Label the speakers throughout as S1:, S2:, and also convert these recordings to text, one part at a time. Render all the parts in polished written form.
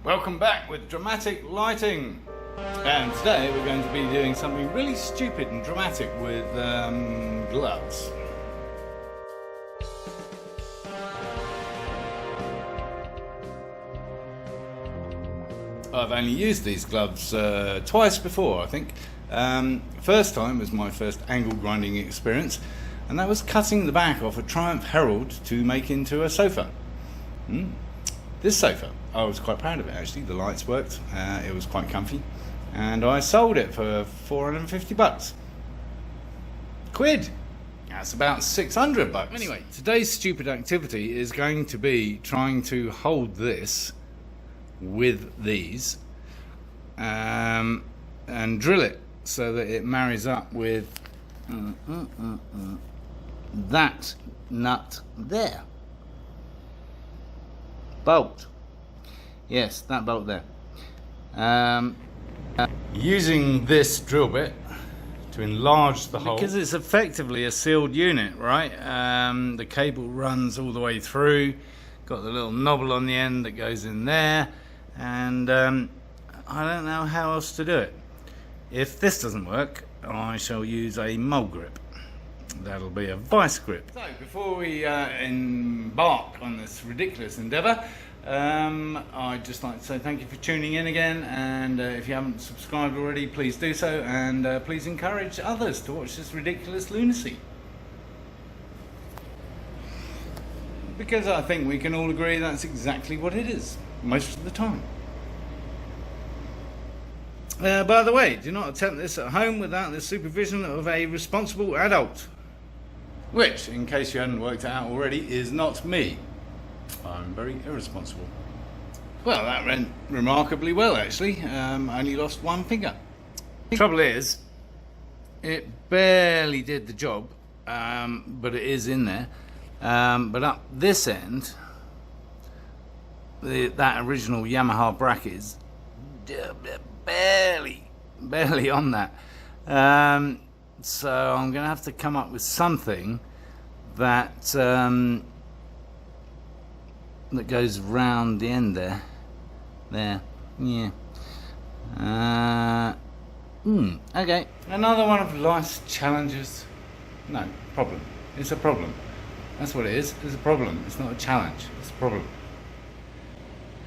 S1: Welcome back with dramatic lighting, and today we're going to be doing something really stupid and dramatic with gloves. I've only used these gloves twice before, I think. First time was my first angle grinding experience, and that was cutting the back off a Triumph Herald to make into a sofa. This sofa, I was quite proud of it actually. The lights worked, it was quite comfy, and I sold it for 450 bucks. Quid! That's about 600 bucks. Anyway, today's stupid activity is going to be trying to hold this with these and drill it so that it marries up with that nut there. Bolt. Yes, that bolt there. Using this drill bit to enlarge the hole, because it's effectively a sealed unit, right? The cable runs all the way through, got the little knobble on the end that goes in there, and I don't know how else to do it. If this doesn't work, I shall use a mole grip. That'll be a vice grip. So before we embark on this ridiculous endeavour, I'd just like to say thank you for tuning in again, and if you haven't subscribed already, please do so, and please encourage others to watch this ridiculous lunacy, because I think we can all agree that's exactly what it is most of the time. By the way, do not attempt this at home without the supervision of a responsible adult, which, in case you hadn't worked it out already, is not me. I'm very irresponsible. Well, that went remarkably well actually. Only lost one finger. The trouble is, it barely did the job, but it is in there. But up this end, that original Yamaha bracket is barely on that. So I'm going to have to come up with something that that goes round the end there. Yeah. Okay. Another one of life's challenges. No, problem. It's a problem. That's what it is. It's a problem. It's not a challenge. It's a problem.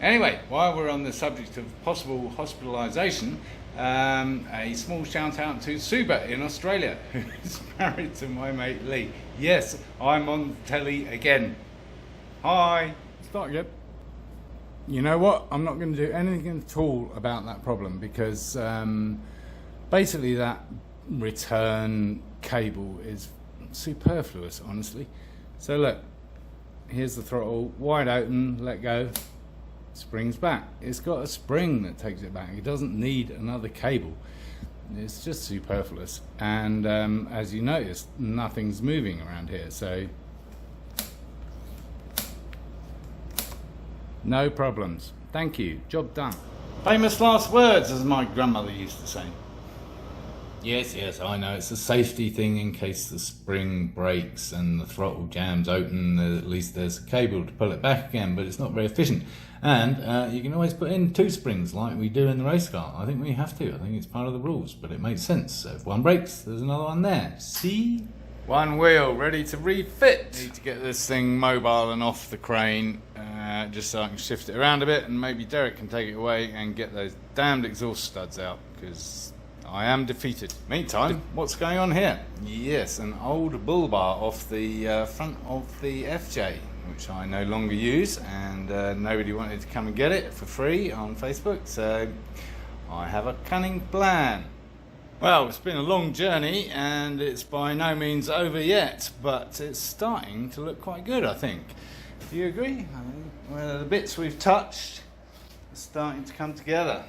S1: Anyway, while we're on the subject of possible hospitalisation, a small shout out to Suba in Australia, who's married to my mate Lee. Yes, I'm on telly again. Hi. Start again. You know what? I'm not going to do anything at all about that problem, because basically that return cable is superfluous, honestly. So look, here's the throttle, wide open, let go. Springs back. It's got a spring that takes it back. It doesn't need another cable. It's just superfluous, and as you notice, nothing's moving around here, so no problems. Thank you. Job done. Famous last words, as my grandmother used to say. Yes, I know it's a safety thing in case the spring breaks and the throttle jams open. At least there's a cable to pull it back again, but it's not very efficient. And you can always put in two springs like we do in the race car. I think we have to. I think it's part of the rules, but it makes sense. So if one breaks, there's another one there. See? One wheel ready to refit. Need to get this thing mobile and off the crane, just so I can shift it around a bit, and maybe Derek can take it away and get those damned exhaust studs out, because I am defeated. Meantime, what's going on here? Yes, an old bull bar off the front of the FJ, which I no longer use, and nobody wanted to come and get it for free on Facebook, so I have a cunning plan. Well, it's been a long journey, and it's by no means over yet, but it's starting to look quite good, I think. Do you agree? I mean, well, the bits we've touched are starting to come together.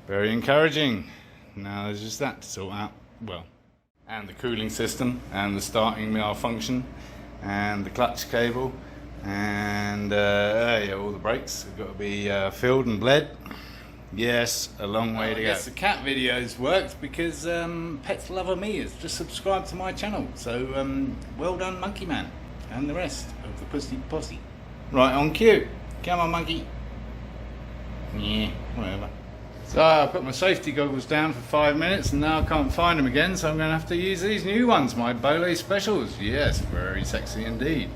S1: Very encouraging. Now there's just that to sort out. Well, and the cooling system, and the starting malfunction, and the clutch cable, and yeah, all the brakes have got to be filled and bled. Yes, a long way to go. Yes, the cat videos worked because Pet Lover Me has just subscribed to my channel. So well done, Monkey Man, and the rest of the Pussy Posse. Right, on cue. Come on, monkey. Yeah, whatever. So I put my safety goggles down for 5 minutes and now I can't find them again, so I'm going to have to use these new ones, my Bole Specials. Yes, very sexy indeed.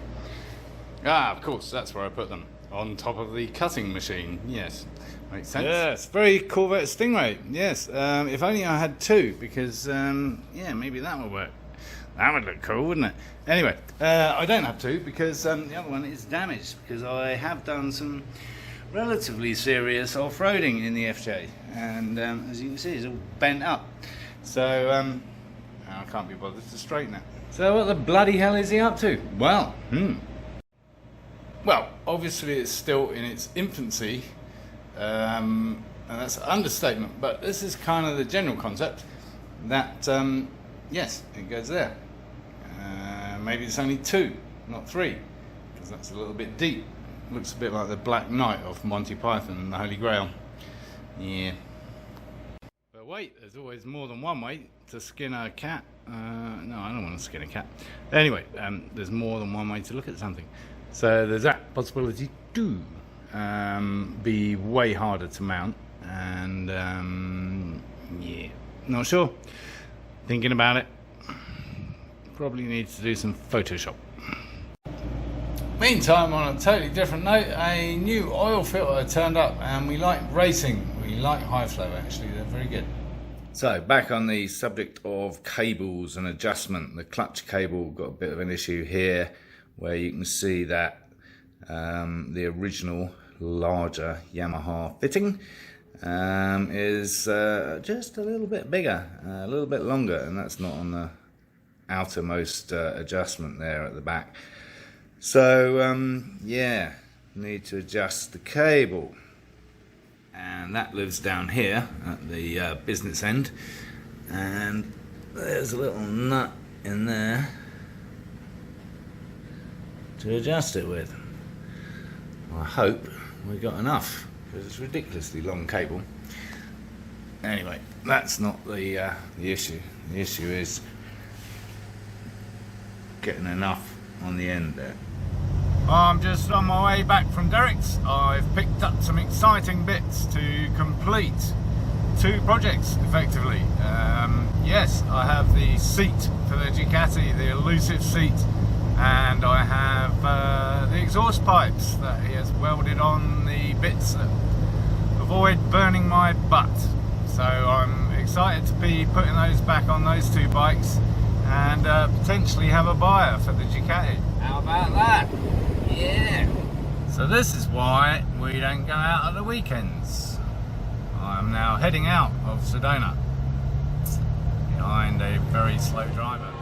S1: Ah, of course, that's where I put them. On top of the cutting machine. Yes, makes sense. Yes, very Corvette Stingray. Yes, if only I had two, because, yeah, maybe that would work. That would look cool, wouldn't it? Anyway, I don't have two because the other one is damaged, because I have done some relatively serious off-roading in the FJ, and as you can see, it's all bent up. So I can't be bothered to straighten it. So what the bloody hell is he up to? Well, well, obviously it's still in its infancy, and that's an understatement, but this is kind of the general concept that, yes, it goes there. Maybe it's only 2, not 3, because that's a little bit deep. Looks a bit like the Black Knight of Monty Python and the Holy Grail. Yeah. But wait, there's always more than one way to skin a cat. No, I don't want to skin a cat. Anyway, there's more than one way to look at something. So there's that possibility too. Be way harder to mount, and yeah, not sure. Thinking about it. Probably need to do some Photoshop. Meantime, on a totally different note, a new oil filter turned up, and we like racing. We like high flow, actually. They're very good. So back on the subject of cables and adjustment, the clutch cable got a bit of an issue here, where you can see that the original larger Yamaha fitting is just a little bit bigger, a little bit longer, and that's not on the outermost adjustment there at the back. So yeah, need to adjust the cable, and that lives down here at the business end, and there's a little nut in there to adjust it with. I hope we got enough, because it's a ridiculously long cable. Anyway, that's not the issue. The issue is getting enough on the end there. I'm just on my way back from Derek's. I've picked up some exciting bits to complete 2 projects effectively. Yes, I have the seat for the Ducati, the elusive seat, and I have the exhaust pipes that he has welded on the bits that avoid burning my butt. So I'm excited to be putting those back on those 2 bikes and potentially have a buyer for the Ducati. How about that? Yeah. So this is why we don't go out at the weekends. I'm now heading out of Sedona behind a very slow driver.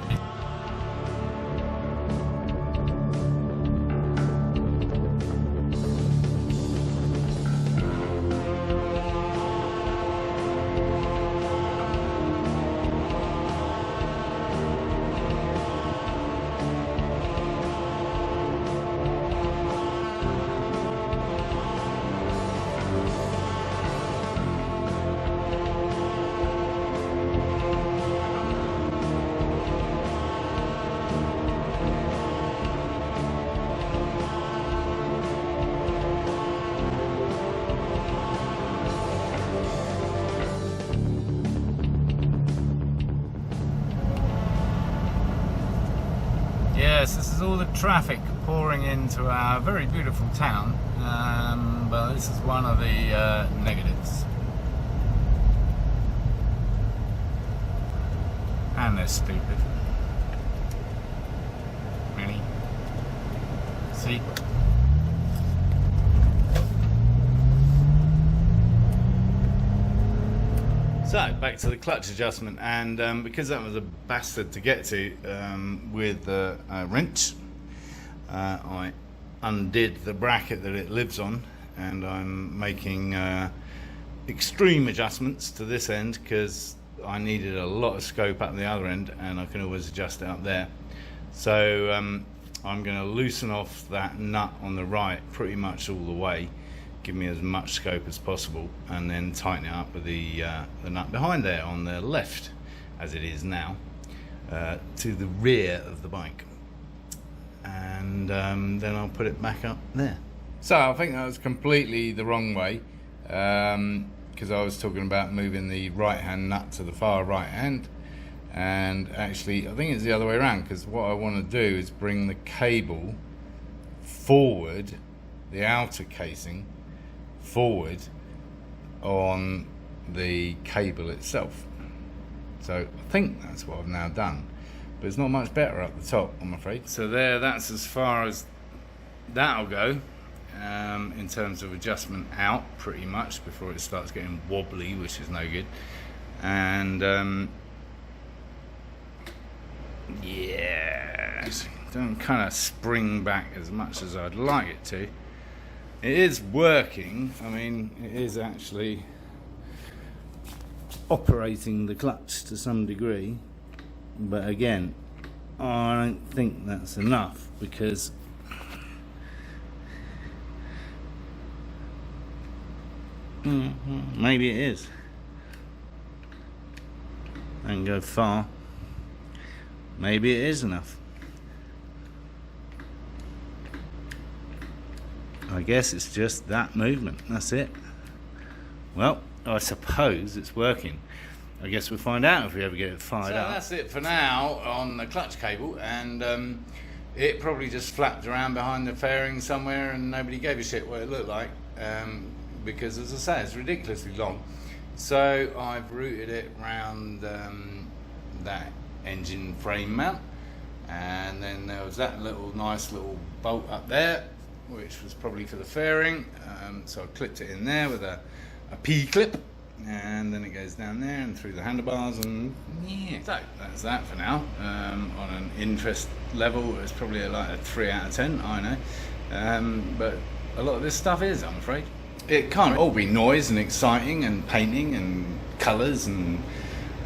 S1: Yes, this is all the traffic pouring into our very beautiful town, but this is one of the negatives. And they're stupid. Really? See? So, back to the clutch adjustment, and because that was a bastard to get to with the wrench, I undid the bracket that it lives on, and I'm making extreme adjustments to this end because I needed a lot of scope up the other end, and I can always adjust it up there. So I'm going to loosen off that nut on the right pretty much all the way, give me as much scope as possible, and then tighten it up with the nut behind there on the left, as it is now, to the rear of the bike, and then I'll put it back up there. So I think that was completely the wrong way. because I was talking about moving the right hand nut to the far right hand, and actually I think it's the other way around, because what I want to do is bring the cable forward, the outer casing forward on the cable itself. So I think that's what I've now done, but it's not much better up the top, I'm afraid. So there, that's as far as that'll go in terms of adjustment out, pretty much, before it starts getting wobbly, which is no good. And yeah, don't kind of spring back as much as I'd like it to. It is working. I mean, it is actually operating the clutch to some degree, but again, I don't think that's enough, because maybe it is, and go far. Maybe it is enough. I guess it's just that movement, that's it. Well, I suppose it's working. I guess we'll find out if we ever get it fired up. So that's it for now on the clutch cable, and it probably just flapped around behind the fairing somewhere and nobody gave a shit what it looked like, because, as I say, it's ridiculously long. So I've routed it around that engine frame mount, and then there was that nice little bolt up there, which was probably for the fairing, so I clipped it in there with a P-clip, and then it goes down there and through the handlebars, and yeah, so that's that for now. On an interest level, it's probably like a 3 out of 10, I know, but a lot of this stuff is, I'm afraid. It can't all be noise and exciting and painting and colours and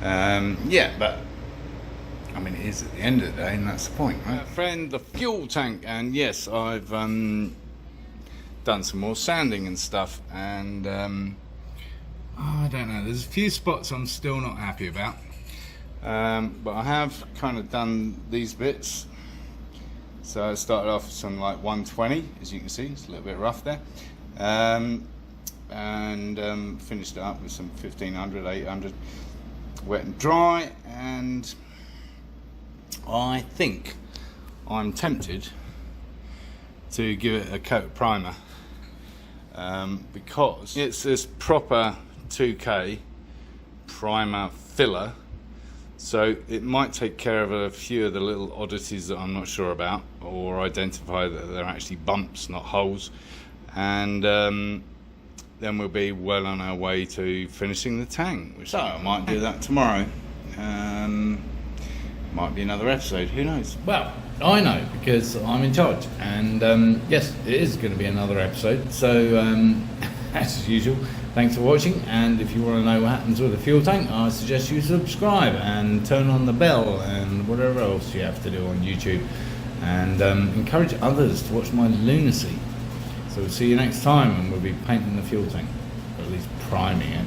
S1: yeah, but I mean, it is at the end of the day, and that's the point, right? Friend, the fuel tank, and yes, I've done some more sanding and stuff, and I don't know, there's a few spots I'm still not happy about, but I have kind of done these bits. So I started off with some like 120, as you can see, it's a little bit rough there, and finished it up with some 1500, 800 wet and dry, and I think I'm tempted to give it a coat of primer, because it's this proper 2K primer filler, so it might take care of a few of the little oddities that I'm not sure about, or identify that they're actually bumps, not holes, and then we'll be well on our way to finishing the tank, which I might do that tomorrow. Might be another episode, who knows? Well, I know, because I'm in charge, and yes, it is going to be another episode. So as usual, thanks for watching, and if you want to know what happens with the fuel tank, I suggest you subscribe and turn on the bell and whatever else you have to do on YouTube, and encourage others to watch my lunacy. So we'll see you next time, and we'll be painting the fuel tank, or at least priming it.